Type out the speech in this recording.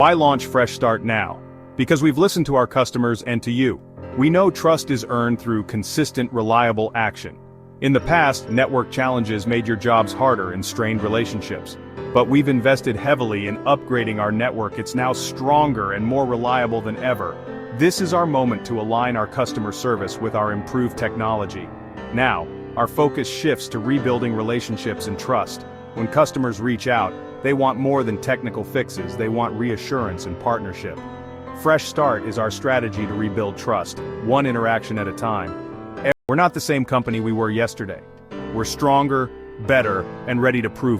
Why launch Fresh Start now? Because we've listened to our customers and to you. We know trust is earned through consistent, reliable action. In the past, network challenges made your jobs harder and strained relationships. But we've invested heavily in upgrading our network. It's now stronger and more reliable than ever. This is our moment to align our customer service with our improved technology. Now, our focus shifts to rebuilding relationships and trust. When customers reach out, they want more than technical fixes, they want reassurance and partnership. Fresh Start is our strategy to rebuild trust, one interaction at a time. We're not the same company we were yesterday. We're stronger, better, and ready to prove